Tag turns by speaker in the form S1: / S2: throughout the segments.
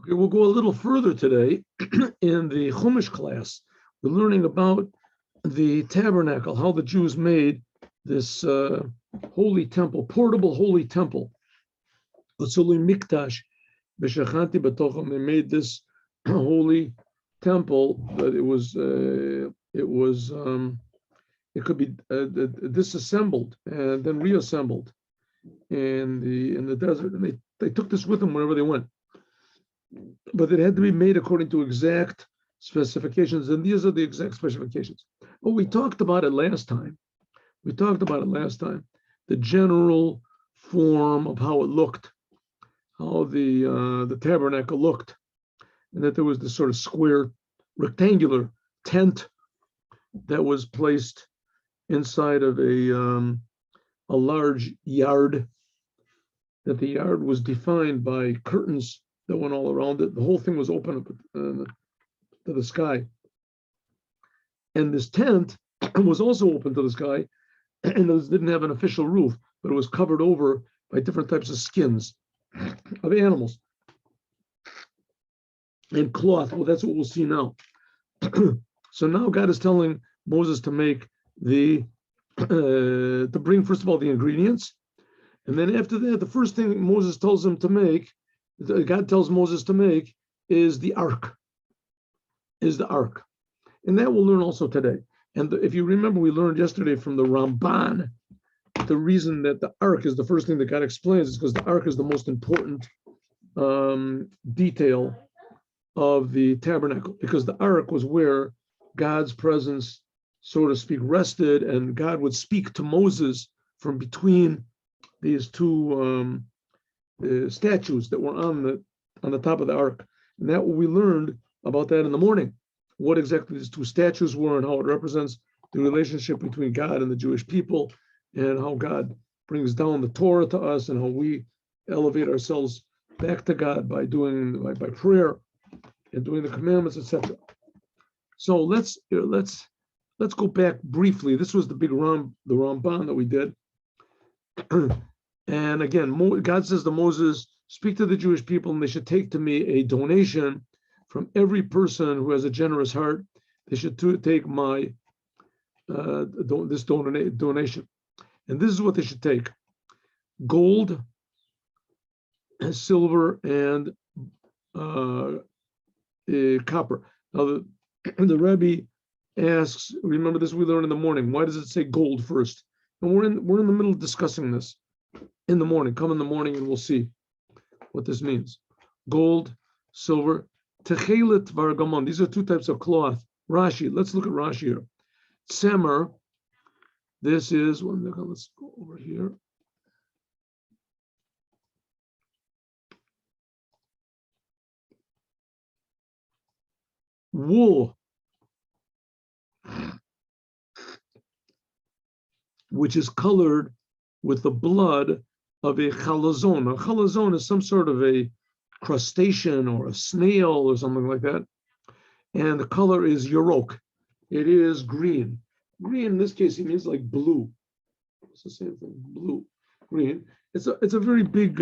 S1: Okay, we'll go a little further today in the Chumash class. We're learning about the tabernacle, how the Jews made this holy temple, portable holy temple. Mikdash, they made this holy temple that it could be disassembled and then reassembled in the desert, and they took this with them wherever they went. But it had to be made according to exact specifications, and these are the exact specifications. Well, we talked about it last time. The general form of how it looked, how the tabernacle looked, and that there was this sort of square, rectangular tent that was placed inside of a large yard. That the yard was defined by curtains that went all around it. The whole thing was open up to the sky. And this tent was also open to the sky, and it didn't have an official roof, but it was covered over by different types of skins of animals and cloth. Well, that's what we'll see now. So now God is telling Moses to make to bring, first of all, the ingredients. And then after that, the first thing Moses tells him to make, God tells Moses to make, is the ark. And that we'll learn also today. And if you remember, we learned yesterday from the Ramban, the reason that the ark is the first thing that God explains is because the ark is the most important detail of the tabernacle, because the ark was where God's presence, so to speak, rested, and God would speak to Moses from between these two statues that were on the top of the ark. And that we learned about that in the morning, what exactly these two statues were and how it represents the relationship between God and the Jewish people, and how God brings down the Torah to us, and how we elevate ourselves back to God by prayer and doing the commandments, etc. So let's go back briefly. This was the Ramban that we did. And again, God says to Moses, speak to the Jewish people, and they should take to me a donation from every person who has a generous heart. They should take my this donation. And this is what they should take: gold, silver, and copper. Now the Rebbe asks, remember this we learned in the morning, why does it say gold first? And we're in the middle of discussing this in the morning. Come in the morning and we'll see what this means. Gold, silver, techelet vargamon. These are two types of cloth. Rashi, let's look at Rashi here. Tsemer, this is, let's go over here. Wool, which is colored with the blood of a chalazon. A chalazon is some sort of a crustacean or a snail or something like that. And the color is yarok. It is green. Green in this case, it means like blue. It's the same thing, blue, green. It's a very big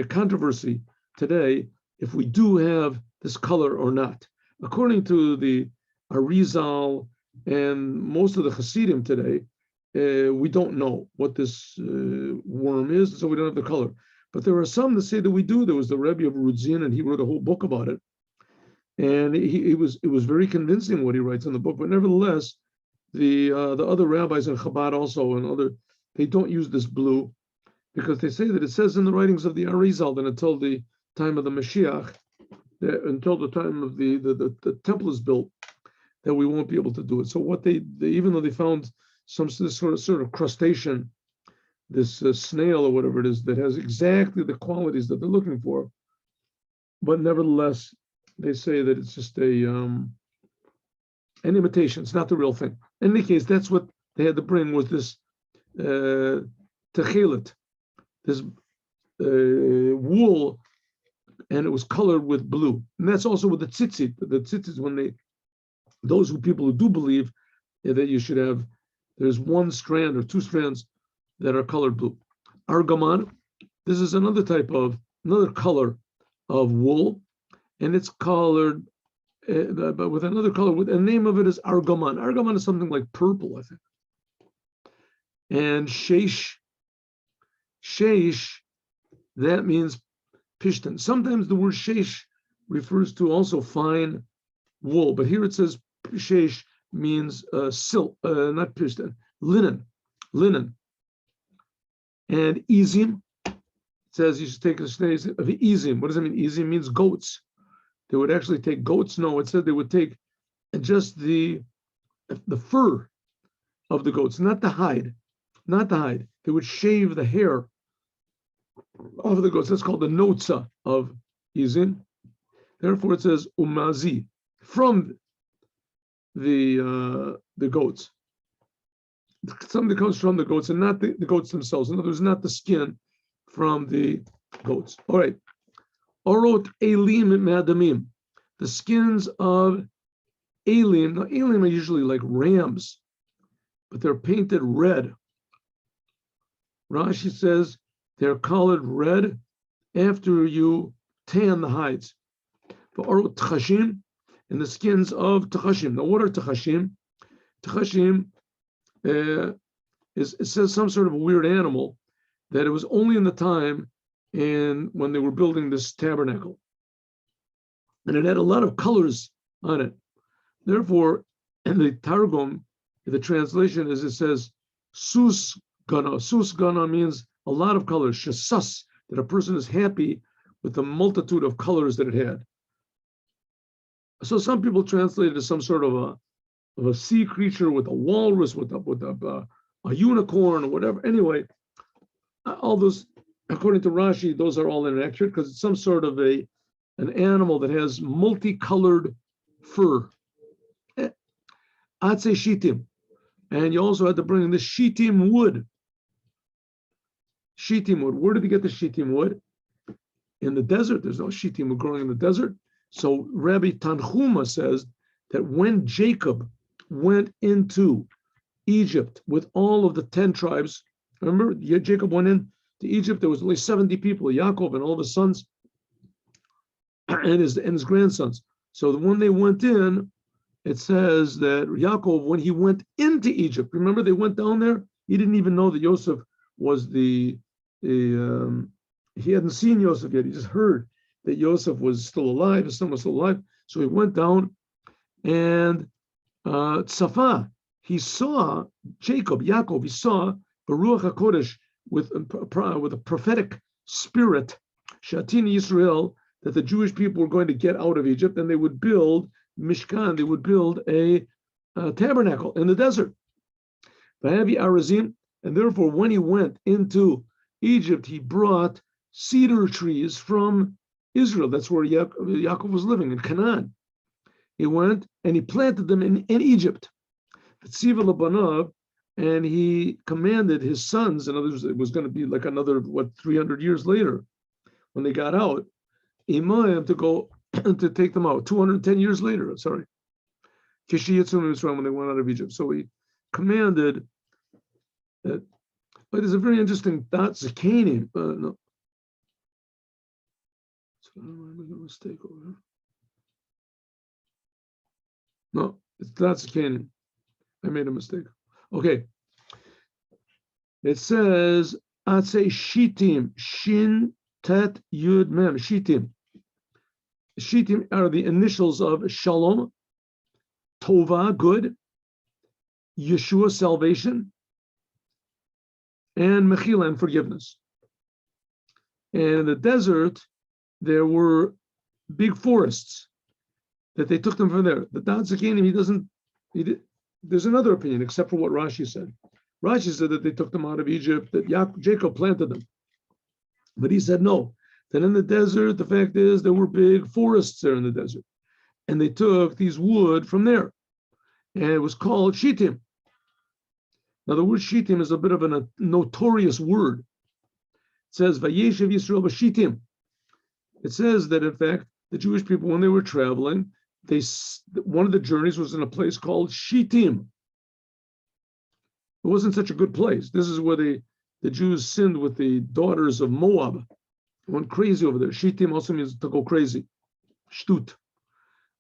S1: controversy today if we do have this color or not. According to the Arizal and most of the Hasidim today, we don't know what this worm is, so we don't have the color. But there are some that say that we do. There was the Rebbe of Rudzin, and he wrote a whole book about it. And it was very convincing what he writes in the book. But nevertheless, the other rabbis in Chabad also and they don't use this blue, because they say that it says in the writings of the Arizal that until the time of the Mashiach, until the time of the temple is built, that we won't be able to do it. So what they even though they found some sort of crustacean, this snail or whatever it is that has exactly the qualities that they're looking for, but nevertheless they say that it's just an imitation. It's not the real thing. In any case, that's what they had to bring, was this techelet, this wool, and it was colored with blue. And that's also with the tzitzit. The tzitzit, when people who do believe that you should have, there's one strand or two strands that are colored blue. Argaman, this is another color of wool, and it's colored but with another color. With the name of it is argaman. Argaman is something like purple, I think. And sheish, that means pishtan. Sometimes the word sheish refers to also fine wool, but here it says sheish means silk, not pishtan, linen. And izim, it says you should take a sneeze of izim. What does that mean? Izim means goats. They would actually take goats. No, it said they would take just the fur of the goats, not the hide. They would shave the hair of the goats. That's called the notza of izim. Therefore, it says umazi, from the goats. Something comes from the goats and not the goats themselves. In other words, not the skin from the goats. All right. Orot elim madamim, the skins of elim. Now, elim are usually like rams, but they're painted red. Rashi says they're colored red after you tan the hides. For orot tchashim, and the skins of tchashim. Now, what are tchashim? Tchashim it says some sort of a weird animal that it was only in the time when they were building this tabernacle, and it had a lot of colors on it. Therefore, in the Targum, the translation is, it says sus gana. Sus gana means a lot of colors. Shasas, that a person is happy with the multitude of colors that it had. So some people translate it as some sort of a sea creature, with a walrus, with a unicorn, or whatever. Anyway, all those, according to Rashi, those are all inaccurate, because it's some sort of an animal that has multicolored fur. Atse shitim. And you also had to bring in the shitim wood. Shitim wood. Where did they get the shitim wood? In the desert. There's no shitim wood growing in the desert. So Rabbi Tanchuma says that when Jacob went into Egypt with all of the 10 tribes, remember, Jacob went into Egypt, there was only 70 people, Yaakov and all of his sons and his grandsons. So when they went in, it says that Yaakov, when he went into Egypt, remember they went down there, he didn't even know that Yosef was he hadn't seen Yosef yet, he just heard that Yosef was still alive, his son was still alive. So he went down, and Tzafa, he saw Yaakov, he saw Baruch HaKodesh with a prophetic spirit, Shatini Yisrael, that the Jewish people were going to get out of Egypt, and they would build Mishkan, they would build a tabernacle in the desert. Vahavi Arazim, and therefore when he went into Egypt, he brought cedar trees from Israel. That's where Yaakov was living, in Canaan. He went and he planted them in Egypt. Tziva Labanav, and he commanded his sons, in other words, it was going to be like another, 300 years later, when they got out, Imayim to go to take them out, 210 years later, sorry. When they went out of Egypt. So he commanded that, but there's a very interesting Zakanim. No. So I made a mistake over here. No, it's not Zakanim. I made a mistake. Okay. It says, I'd say Shitim, Shin, Tet, Yud, Mem, Shitim. Shitim are the initials of Shalom, Tova, good, Yeshua, salvation, and Mechila, forgiveness. And in the desert, there were big forests that they took them from there. The Dad Zakanim, there's another opinion except for what Rashi said. Rashi said that they took them out of Egypt, that Jacob planted them. But he said no, that in the desert, the fact is there were big forests there in the desert. And they took these wood from there. And it was called Shittim. Now the word Shittim is a bit of a notorious word. It says, Vayeshev Yisrael b'Shittim. It says that in fact, the Jewish people, when they were traveling, one of the journeys was in a place called Shittim. It wasn't such a good place. This is where the Jews sinned with the daughters of Moab. Went crazy over there. Shitim also means to go crazy. Shtut.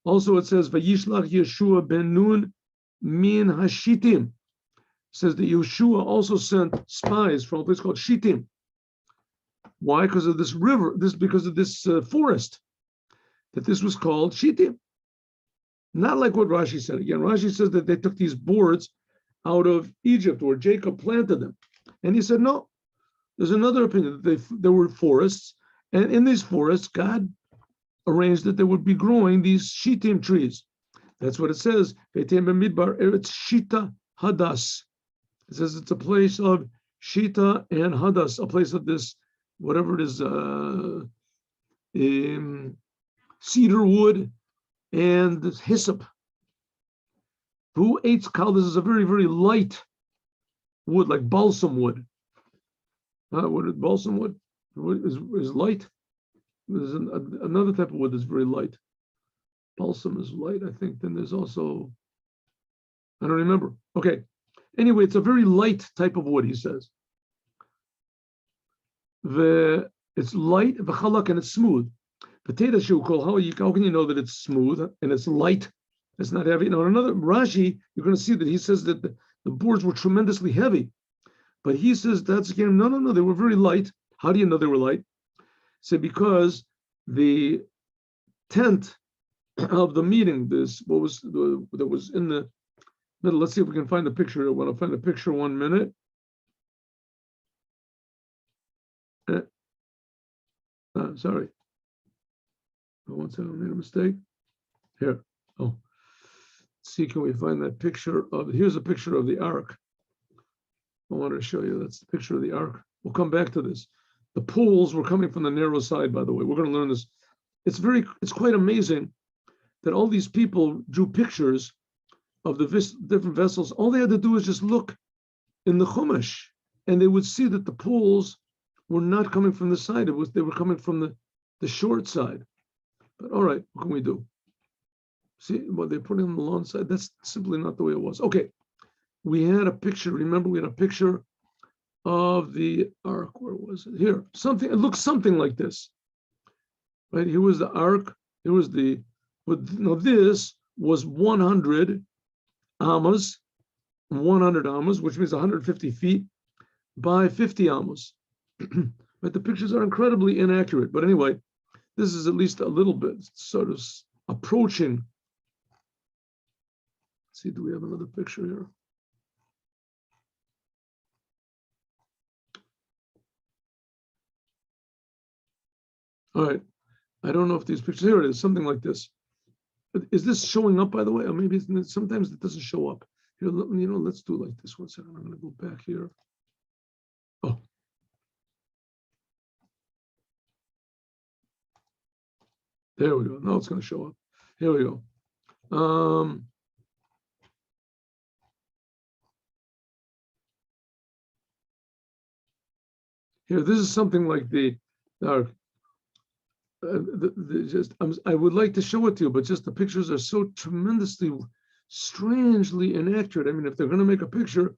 S1: Also, it says, Vayishlach Yeshua ben Nun min Hashitim. It says that Yeshua also sent spies from a place called Shittim. Why? Because of this river, because of this forest, that this was called Shittim. Not like what Rashi said. Again, Rashi says that they took these boards out of Egypt where Jacob planted them. And he said, no, there's another opinion. There were forests, and in these forests, God arranged that there would be growing these Shittim trees. That's what it says. It's Shita Hadas. It says it's a place of Shita and Hadas, a place of this, whatever it is, cedar wood and hyssop. Who ate kal? This is a very, very light wood, like balsam wood. What is balsam wood? Is light. There's another type of wood that's very light. Balsam is light, I think. Then there's also, I don't remember. Okay. Anyway, it's a very light type of wood, he says. It's light, and it's smooth. Potato shukol, how can you know that it's smooth and it's light? It's not heavy. Now, another Rashi, you're going to see that he says that the boards were tremendously heavy. But he says that's again, no, they were very light. How do you know they were light? So because the tent of the meeting, that was in the middle. Let's see if we can find the picture. I want to find a picture 1 minute. Sorry. One second, I made a mistake. Here. Oh. Let's see, can we find that picture here's a picture of the ark. I wanted to show you. That's the picture of the ark. We'll come back to this. The poles were coming from the narrow side, by the way. We're going to learn this. It's quite amazing that all these people drew pictures of the different vessels. All they had to do was just look in the Chmash, and they would see that the poles were not coming from the side. They were coming from the short side. But all right, what can we do? See what they put on the long side? That's simply not the way it was. Okay, we had a picture. Remember, we had a picture of the ark. Where was it? Here. It looks something like this. Right, here was the ark. Here was this was 100 amas, which means 150 feet by 50 amas. But the pictures are incredibly inaccurate. But anyway, this is at least a little bit sort of approaching. Let's see, do we have another picture here? All right. I don't know if these pictures, here it is, something like this. Is this showing up, by the way? Or maybe sometimes it doesn't show up. Here, let's do it like this. 1 second. I'm going to go back here. Oh. There we go. Now it's going to show up. Here we go. Here, this is something like I would like to show it to you, but just the pictures are so tremendously, strangely inaccurate. I mean, if they're going to make a picture,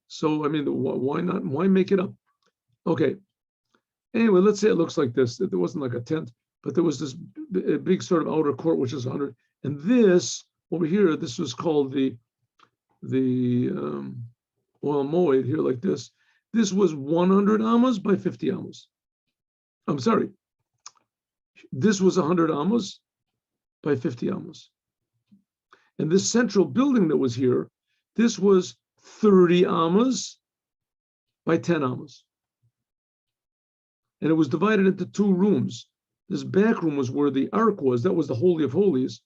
S1: so I mean, why not? Why make it up? Okay. Anyway, let's say it looks like this. There wasn't like a tent, but there was this big sort of outer court, which is 100. And this over here, this was called the oil moed here, like this. This was 100 amas by 50 amas. I'm sorry. This was 100 amas by 50 amas. And this central building that was here, this was 30 amas by 10 amas. And it was divided into 2 rooms. This back room was where the ark was. That was the Holy of Holies.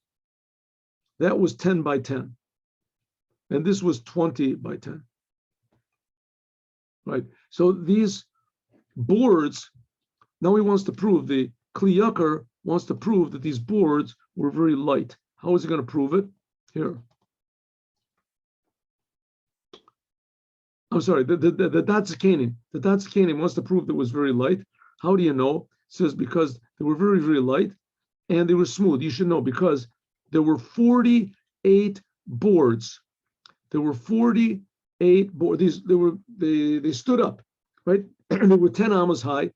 S1: That was 10 by 10. And this was 20 by 10. Right? So these boards, now he wants to prove, the Kli Yakar wants to prove that these boards were very light. How is he going to prove it? Here. I'm sorry, the Datzikanim. The Datzikanim wants to prove that it was very light. How do you know? It says because they were very, very light and they were smooth. You should know because there were 48 boards. There were 48 boards. They stood up, right? They were 10 amas high.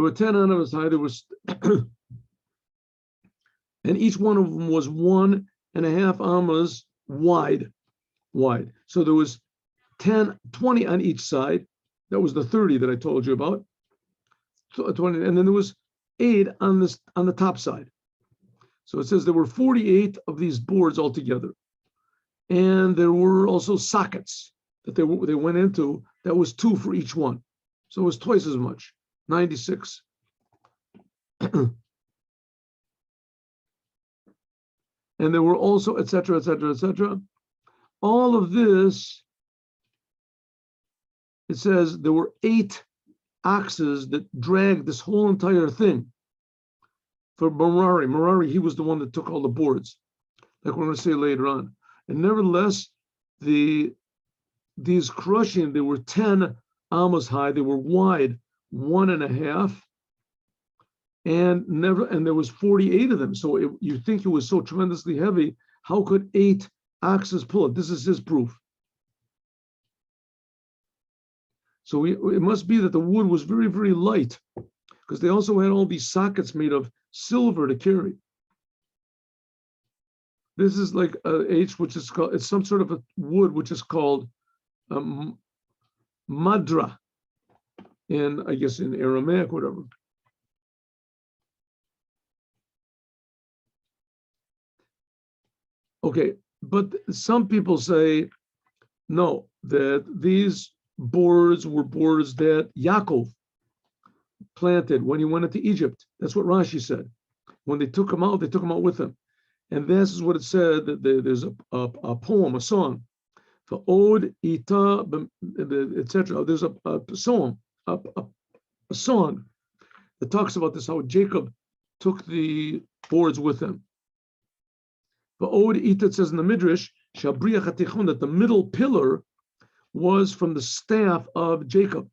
S1: There were 10 amas high. There was, and each one of them was 1.5 amas wide. So there was 10, 20 on each side. That was the 30 that I told you about. 20, and then there was 8 on the top side. So it says there were 48 of these boards altogether. And there were also sockets that they went into. That was 2 for each one. So it was twice as much, 96. And there were also, etc., etc., etc. All of this, it says there were 8 oxes that dragged this whole entire thing. For Merari, he was the one that took all the boards, like we're going to say later on. And nevertheless, these crushing, they were 10 amas high. They were wide 1.5, and there was 48 of them. So you think it was so tremendously heavy? How could 8 oxes pull it? This is his proof. So it must be that the wood was very, very light, because they also had all these sockets made of silver to carry. This is like H, which is called, it's some sort of a wood which is called madra, I guess in Aramaic, whatever. Okay, but some people say, no, that these boards were boards that Yaakov planted when he went into Egypt. That's what Rashi said. When they took him out with him. And this is what it said, that there's a poem, a song, for Od, Ita, etc. There's a song that talks about this, how Jacob took the boards with him. But Od, Ita, it says in the Midrash, that the middle pillar was from the staff of Jacob.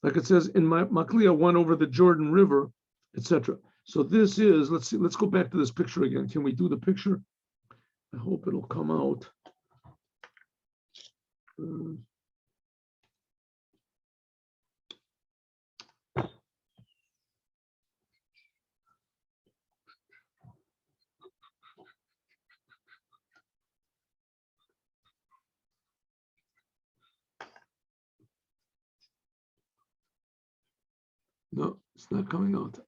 S1: Like it says in Makliah, went over the Jordan River, etc. So this is, let's go back to this picture again. Can we do the picture? I hope it'll come out. No, it's not coming out.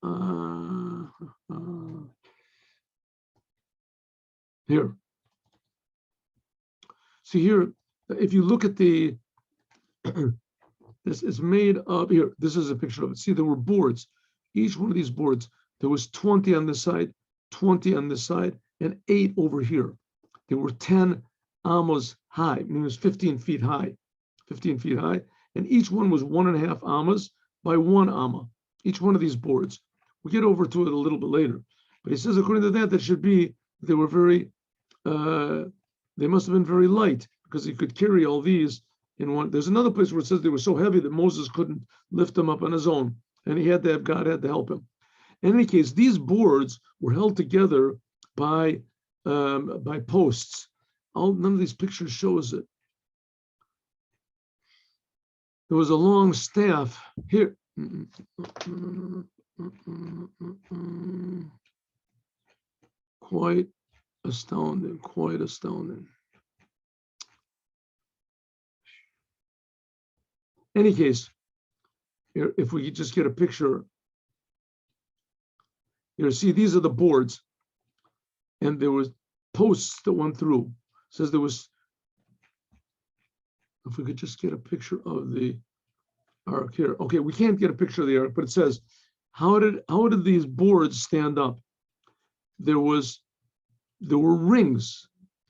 S1: Here. See here, if you look at the, this is made of, here, this is a picture of it. See, there were boards. Each one of these boards, there was 20 on this side, 20 on this side, and 8 over here. They were 10 amas high, meaning it was 15 feet high, and each one was 1.5 amas by 1 amma. Each one of these boards. We'll get over to it a little bit later. But he says, according to that should be, they were very, they must have been very light, because he could carry all these in one. There's another place where it says they were so heavy that Moses couldn't lift them up on his own, and God had to help him. In any case, these boards were held together by posts. None of these pictures shows it. There was a long staff here. Quite astounding. Any case, here, if we could just get a picture, here, see, these are the boards, and there was posts that went through. It says there was, if we could just get a picture of the ark here. Okay, we can't get a picture of the ark, but it says, how did these boards stand up? There were rings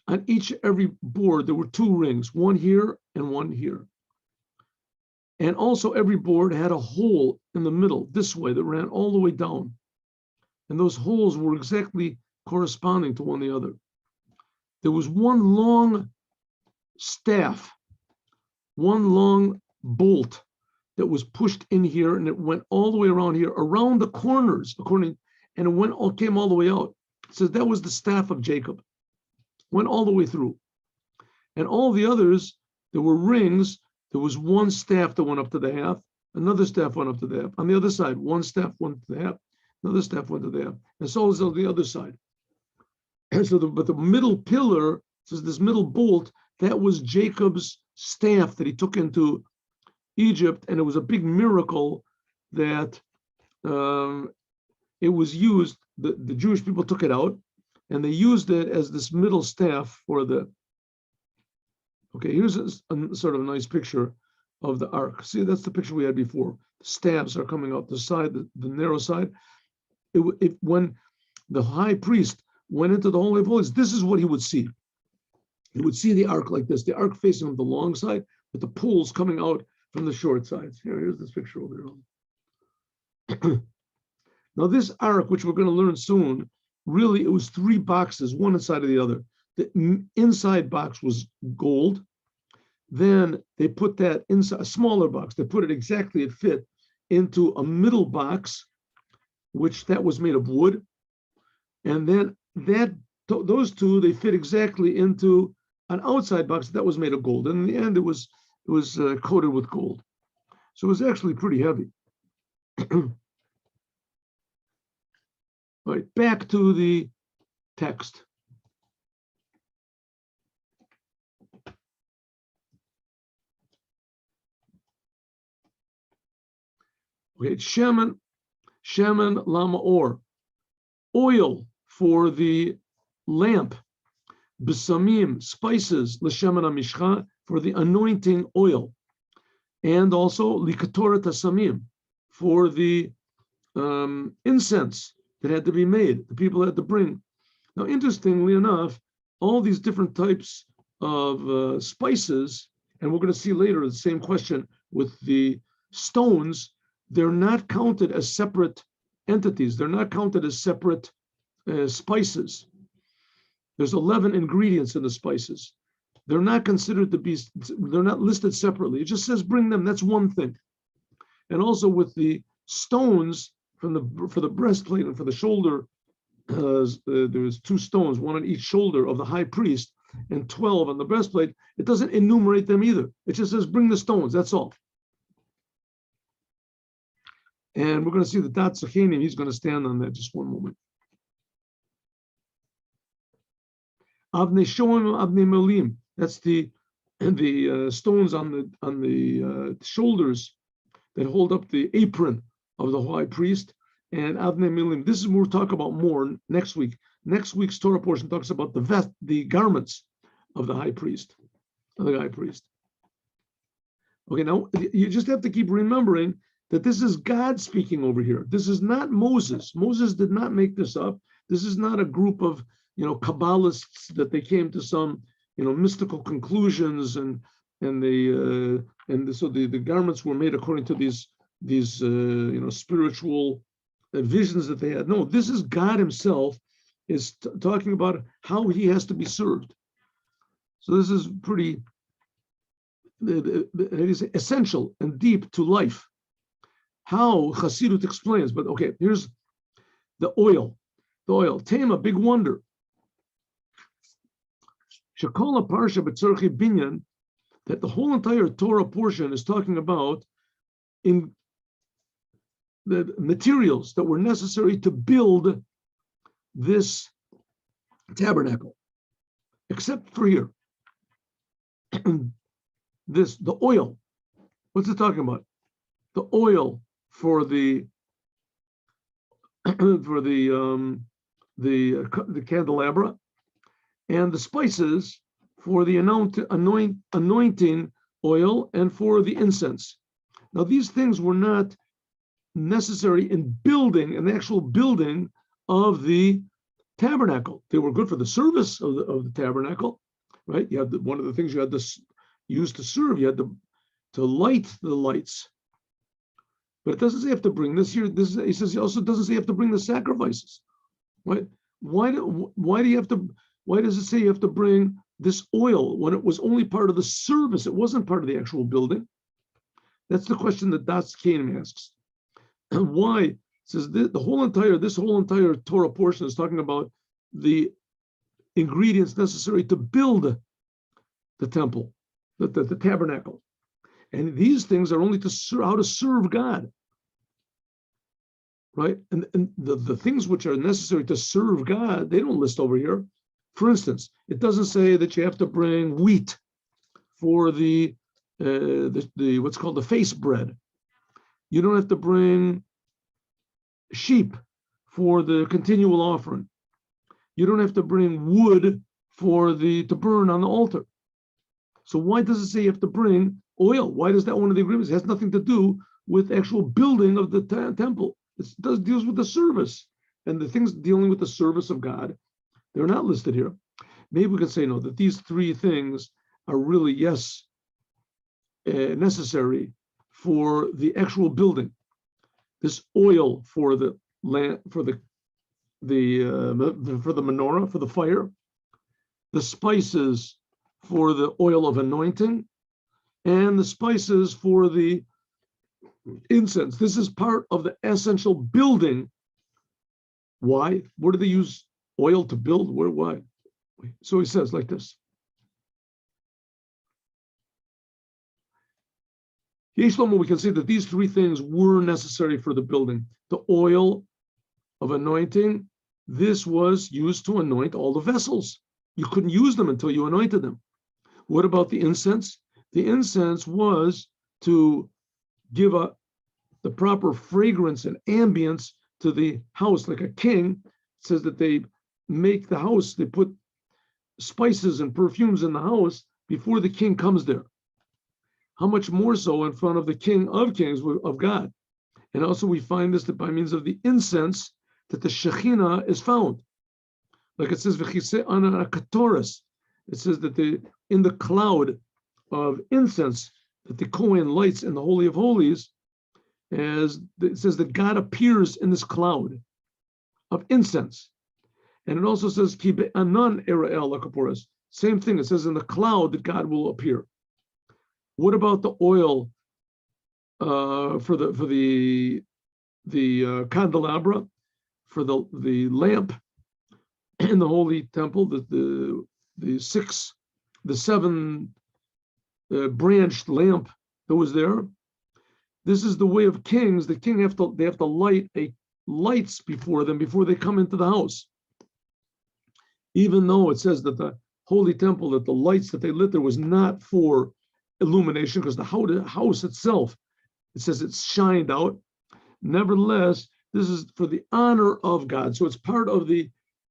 S1: on every board. There were 2 rings, one here and one here. And also every board had a hole in the middle this way that ran all the way down. And those holes were exactly corresponding to one another. There was one long staff, one long bolt that was pushed in here, and it went all the way around here, around the corners, and it came all the way out. It says that was the staff of Jacob. Went all the way through. And all the others, there were rings. There was one staff that went up to the half, Another staff went up to the half. On the other side, one staff went to the half, another staff went to the half, and so is on the other side. And so, but the middle pillar, says this middle bolt, that was Jacob's staff that he took into Egypt, and it was a big miracle that it was used. The Jewish people took it out, and they used it as this middle staff for the. Okay, here's a sort of a nice picture of the ark. See, that's the picture we had before. The stabs are coming out the side, the narrow side. When the high priest went into the Holy of Holies, this is what he would see. He would see the ark like this, the ark facing the long side, with the poles coming out from the short sides. Here's this picture over here. Now this ark, which we're going to learn soon, really it was 3 boxes, one inside of the other. The inside box was gold. Then they put that inside a smaller box. They put it exactly, it fit into a middle box, which that was made of wood. And then those two, they fit exactly into an outside box that was made of gold. And in the end, it was coated with gold. So it was actually pretty heavy. All right, back to the text. Okay, Shemen Lama Or, oil for the lamp, Besamim, spices, L'Shemen HaMishcha, for the anointing oil, and also Likatorat HaSamim, for the incense that had to be made, the people had to bring. Now, interestingly enough, all these different types of spices, and we're going to see later the same question with the stones, they're not counted as separate entities. They're not counted as separate spices. There's 11 ingredients in the spices. They're not considered to be, they're not listed separately. It just says bring them, that's one thing. And also with the stones for the breastplate and for the shoulder, there's 2 stones, one on each shoulder of the high priest and 12 on the breastplate. It doesn't enumerate them either. It just says bring the stones, that's all. And we're going to see the Dat Zachenim, he's going to stand on that just one moment. Avnei Shoim, Avnei Melim, that's the stones on the shoulders that hold up the apron of the high priest. And Avnei Melim, this is what we'll talk about more next week. Next week's Torah portion talks about the garments of the high priest, Okay, now you just have to keep remembering that this is God speaking over here. This is not Moses. Moses did not make this up. This is not a group of, Kabbalists that they came to some, mystical conclusions so the garments were made according to these spiritual visions that they had. No, this is God himself is talking about how he has to be served. So this is pretty, it is essential and deep to life. How Chassidut explains, but okay, here's the oil. The oil, Tema, big wonder. Shekola Parsha B'Tzorchi Binyan, that the whole entire Torah portion is talking about in the materials that were necessary to build this tabernacle, except for here. The oil. What's it talking about? The oil for the candelabra, and the spices for the anointing oil and for the incense. Now these things were not necessary in the actual building of the tabernacle. They were good for the service of the tabernacle, right? You had one of the things you had to use to serve. You had to light the lights. But it doesn't say you have to bring this here. He says he also doesn't say you have to bring the sacrifices, right? Why does it say you have to bring this oil when it was only part of the service? It wasn't part of the actual building. That's the question that Das Zachenim asks. Why? It says this whole entire Torah portion is talking about the ingredients necessary to build the temple, the tabernacle. And these things are only to how to serve God, right? And the things which are necessary to serve God, they don't list over here. For instance, it doesn't say that you have to bring wheat for the what's called the face bread. You don't have to bring sheep for the continual offering. You don't have to bring wood to burn on the altar. So why does it say you have to bring oil? Why does that one of the agreements? It has nothing to do with actual building of the temple. It deals with the service, and the things dealing with the service of God, they're not listed here. Maybe we can say no, that these three things are really, yes, necessary for the actual building. This oil for the land, for the menorah, for the fire, the spices for the oil of anointing, and the spices for the incense. This is part of the essential building. Why? Where do they use oil to build? Where? Why? So he says like this. Yeshlomo, we can say that these three things were necessary for the building. The oil of anointing, this was used to anoint all the vessels. You couldn't use them until you anointed them. What about the incense? The incense was to give the proper fragrance and ambience to the house, like a king. It says that they make the house, they put spices and perfumes in the house before the king comes there. How much more so in front of the King of Kings, of God. And also we find this that by means of the incense that the Shekhinah is found. Like it says, it says that in the cloud of incense that the Kohen lights in the Holy of Holies, as it says that God appears in this cloud of incense. And it also says, same thing, it says in the cloud that God will appear. What about the oil for the candelabra, for the lamp in the holy temple, the seven branched lamp that was there? This is the way of kings. The king they have to light lights before them before they come into the house. Even though it says that the holy temple, that the lights that they lit there was not for illumination, because the house itself, it says it's shined out. Nevertheless, this is for the honor of God. So it's part of the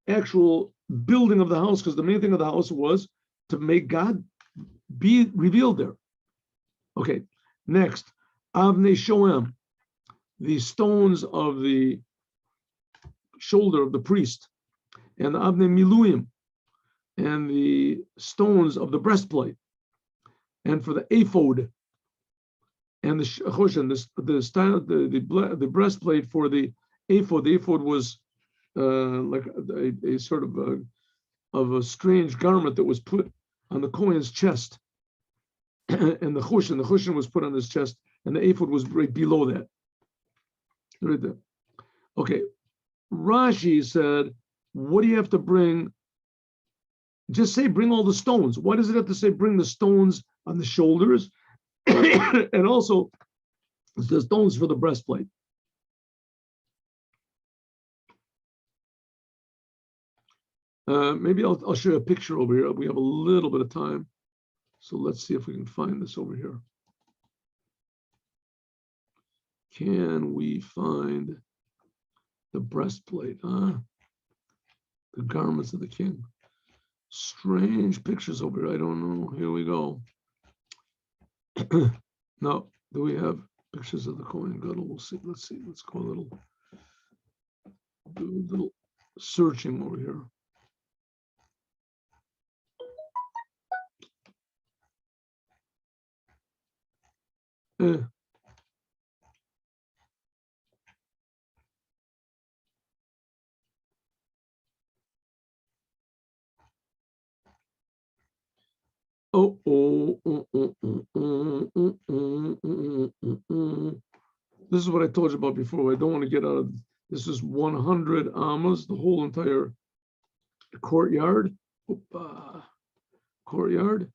S1: actual building of the house, because the main thing of the house was to make God be revealed there. Okay, next, Avnei Shoem, the stones of the shoulder of the priest, and the Avnei Miluim, and the stones of the breastplate, and for the ephod, and the choshen, the breastplate for the ephod. The ephod was like a sort of a strange garment that was put on the Kohen's chest, and the choshen was put on his chest, and the ephod was right below that. Right there. Okay, Rashi said, what do you have to bring? Just say bring all the stones. Why does it have to say bring the stones on the shoulders? And also the stones for the breastplate. Maybe I'll show you a picture over here. We have a little bit of time. So let's see if we can find this over here. Can we find the breastplate? The garments of the king. Strange pictures over here. I don't know. Here we go. No, do we have pictures of the Kohen Gadol? We'll see. Let's see. Let's go do a little searching over here. This is what I told you about before. I don't want to get out of this. Is 100 amas, the whole entire courtyard. Courtyard.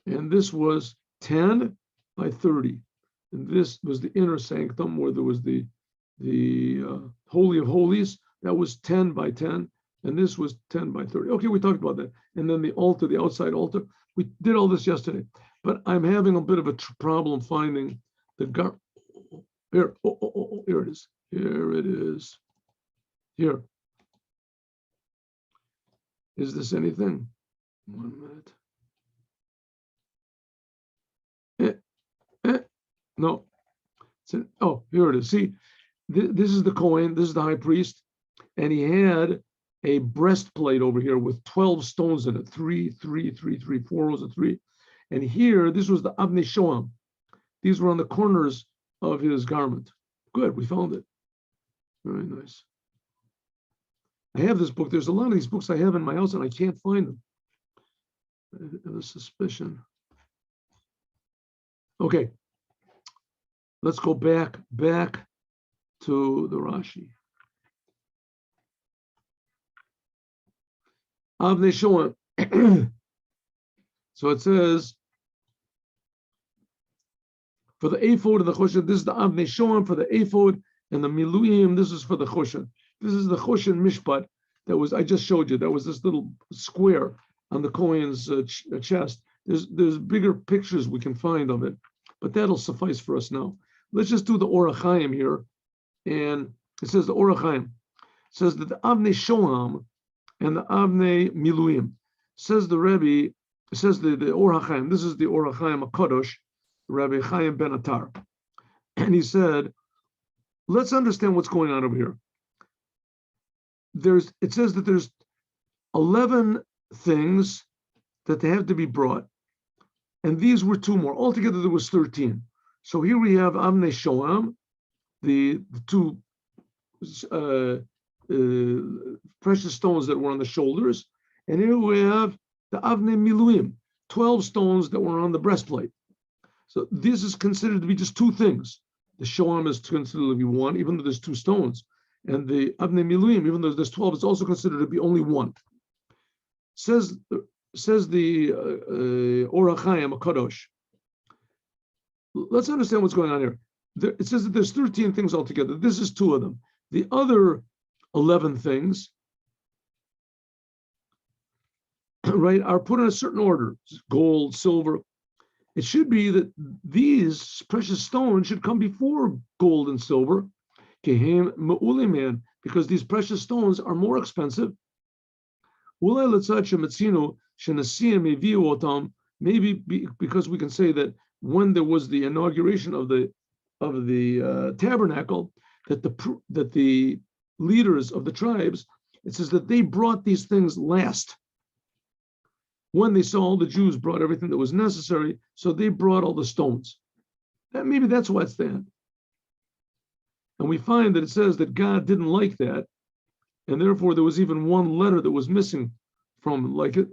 S1: And this was 10 by 30. And this was the inner sanctum where there was the Holy of Holies. That was 10 by 10. And this was 10 by 30. Okay, we talked about that. And then the altar, the outside altar. We did all this yesterday. But I'm having a bit of a problem finding the here. Here it is. Here it is. Here. Is this anything? 1 minute. No. Oh, here it is. See, this is the Kohen. This is the high priest. And he had a breastplate over here with 12 stones in it. 3, 3, 3, 3, 4 rows of 3. And here, this was the Avnei Shoam. These were on the corners of his garment. Good, we found it. Very nice. I have this book. There's a lot of these books I have in my house and I can't find them. I have a suspicion. Okay. Let's go back to the Rashi. Avnei Shoam. So it says, for the ephod and the choshen, this is the Avnei Shoam for the ephod, and the miluim, this is for the choshen. This is the choshen mishpat that was, I just showed you, that was this little square on the Kohen's chest. There's bigger pictures we can find of it, but that'll suffice for us now. Let's just do the Or HaChaim here. And it says the Or HaChaim says that the Avnei Shoam and the Avnei Miluim. Says the Rebbe, says the Or HaChaim, this is the Or HaChaim HaKadosh, Rabbi Chaim Ben Attar. And he said, let's understand what's going on over here. It says that there's 11 things that they have to be brought. And these were 2 more. Altogether, there was 13. So here we have Avnei Shoam, the 2 precious stones that were on the shoulders. And here we have the Avnei Miluim, 12 stones that were on the breastplate. So this is considered to be just 2 things. The Shoam is considered to be 1, even though there's 2 stones. And the Avnei Miluim, even though there's 12, it's also considered to be only 1. Says the Or HaChaim HaKadosh. Let's understand what's going on here. It says that there's 13 things altogether. This is 2 of them. The other 11 things, right, are put in a certain order: gold, silver. It should be that these precious stones should come before gold and silver, because these precious stones are more expensive. Maybe because we can say that when there was the inauguration of the tabernacle, that the leaders of the tribes, it says that they brought these things last. When they saw all the Jews brought everything that was necessary, so they brought all the stones. Maybe that's why it's there. And we find that it says that God didn't like that, and therefore there was even 1 letter that was missing from like it.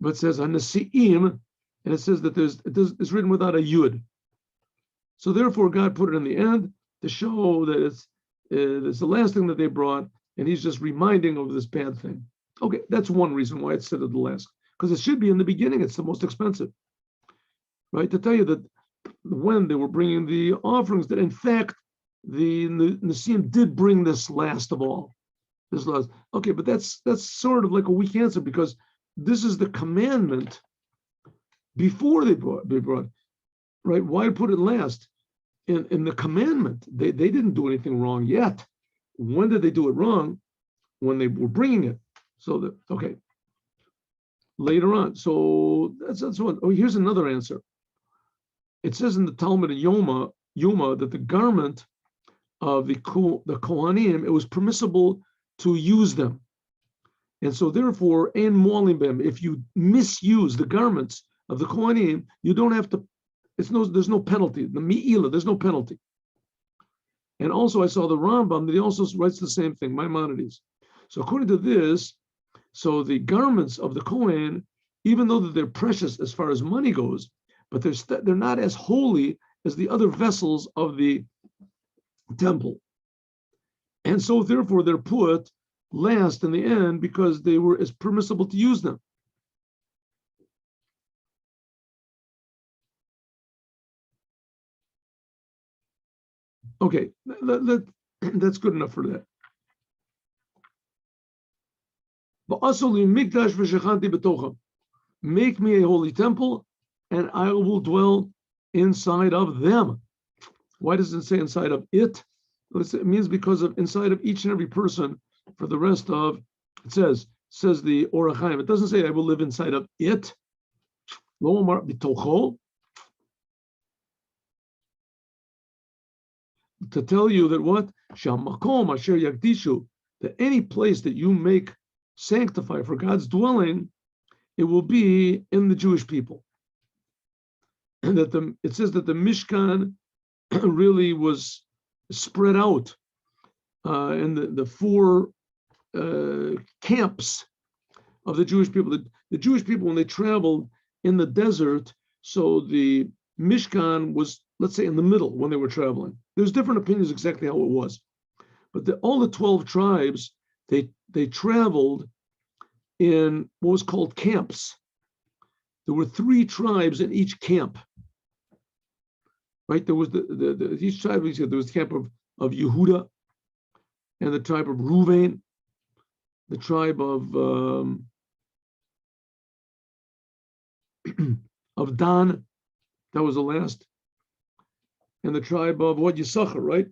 S1: But it says Hanasi'im, and it says that it's written without a yud. So therefore God put it in the end to show that it's the last thing that they brought, and he's just reminding of this bad thing. Okay, that's one reason why it's said at the last, because it should be in the beginning. It's the most expensive, right? To tell you that when they were bringing the offerings, that in fact the Nisim did bring this last of all. This last, okay, but that's sort of like a weak answer, because this is the commandment before they brought, right? Why put it last? In the commandment, they didn't do anything wrong yet. When did they do it wrong? When they were bringing it. So okay. Later on. So that's one. Oh, here's another answer. It says in the Talmud in Yoma that the garment of the Kohanim, it was permissible to use them. And so therefore, ein moalim bem, if you misuse the garments of the Kohanim, you don't have to, there's no penalty. The mi'ila, there's no penalty. And also I saw the Rambam that he also writes the same thing, Maimonides. So according to this, so the garments of the Kohen, even though they're precious as far as money goes, but they're not as holy as the other vessels of the temple. And so therefore they're put last in the end because they were as permissible to use them. Okay, that's good enough for that. Make me a holy temple, and I will dwell inside of them. Why does it say inside of it? It means because of inside of each and every person for the rest of, it says the Orach Chaim. It doesn't say I will live inside of it. Lo amar bitocho. To tell you that what? Shamakom asher yagdishu, that any place that you make sanctify for God's dwelling, it will be in the Jewish people. And that it says that the Mishkan really was spread out in the four camps of the Jewish people. The Jewish people, when they traveled in the desert, so the Mishkan was, let's say, in the middle when they were traveling. There's different opinions exactly how it was. But all the 12 tribes, they traveled in what was called camps. There were 3 tribes in each camp. Right? There was each tribe, there was the camp of Yehuda, and the tribe of Reuven, the tribe of of Dan, that was the last, and the tribe of Yisachar, right?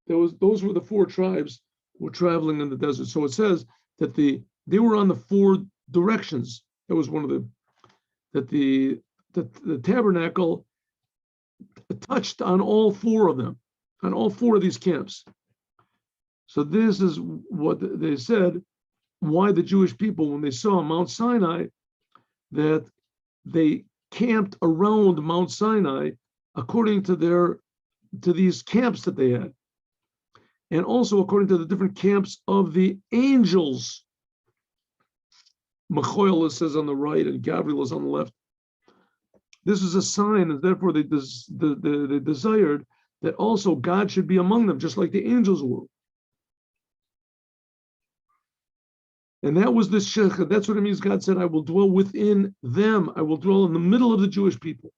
S1: Those were the 4 tribes who were traveling in the desert. So it says that they were on the 4 directions. That was one of the tabernacle touched on all 4 of them, on all 4 of these camps. So this is what they said, why the Jewish people, when they saw Mount Sinai, that they camped around Mount Sinai according to these camps that they had. And also according to the different camps of the angels. Michael says on the right and Gabriel is on the left. This is a sign, and therefore they desired that also God should be among them, just like the angels were. And that was the shechah. That's what it means. God said, I will dwell within them. I will dwell in the middle of the Jewish people.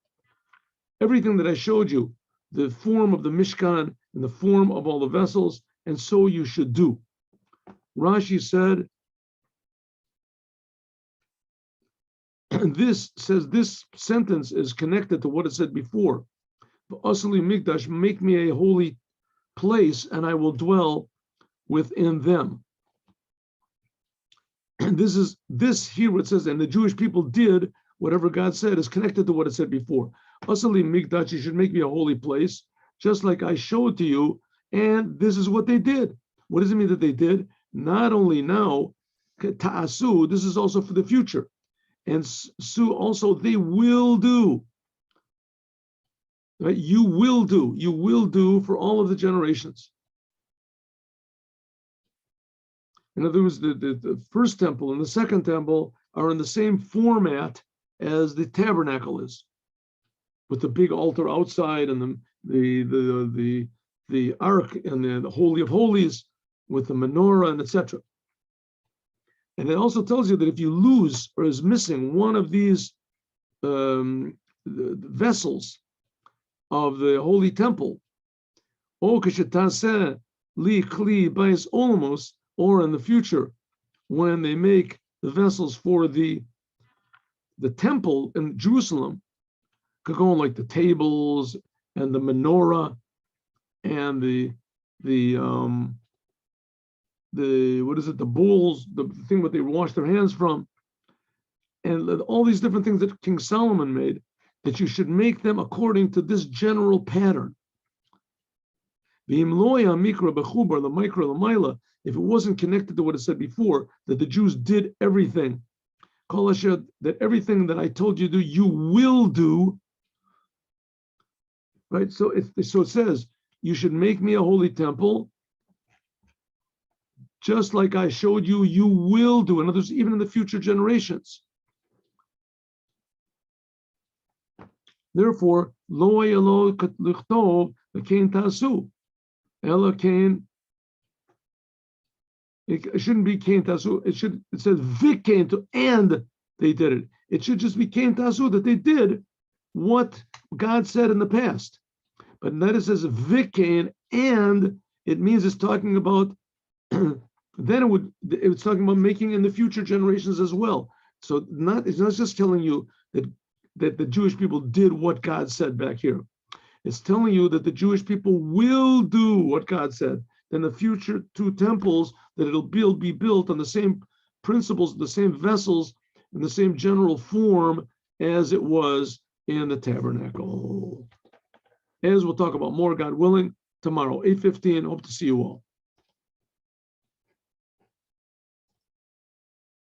S1: Everything that I showed you, the form of the Mishkan and the form of all the vessels, and so you should do. Rashi said, and this sentence is connected to what it said before. Asli Migdash, make me a holy place, and I will dwell within them. And this here what it says, and the Jewish people did whatever God said is connected to what it said before. Asli Migdash, you should make me a holy place, just like I showed to you, and this is what they did. What does it mean that they did? Not only now, ta'asu, this is also for the future. And so also they will do. Right? You will do for all of the generations. In other words, the first temple and the second temple are in the same format as the tabernacle is, with the big altar outside and the ark and the holy of holies with the menorah and etc. And it also tells you that if you lose or is missing one of these the vessels of the holy temple, or in the future, when they make the vessels for the temple in Jerusalem, could go on like the tables and the menorah and the bowls, the thing that they wash their hands from, and all these different things that King Solomon made, that you should make them according to this general pattern. If it wasn't connected to what it said before, that the Jews did everything, that everything that I told you to do, you will do. Right? So it says, you should make me a holy temple, just like I showed you, you will do. In other words, even in the future generations. Therefore, lo yalo lichtov v'kein tasu, ela kein. It shouldn't be kein tasu. It says v'kein to, and they did it. It should just be kein tasu, that they did what God said in the past. But notice it says vikain, and it means it's talking about then it's talking about making in the future generations as well. So it's not just telling you that the Jewish people did what God said back here. It's telling you that the Jewish people will do what God said. Then the future two temples that it'll be built on the same principles, the same vessels, in the same general form as it was in the tabernacle. As we'll talk about more, God willing, tomorrow, 8:15. Hope to see you all.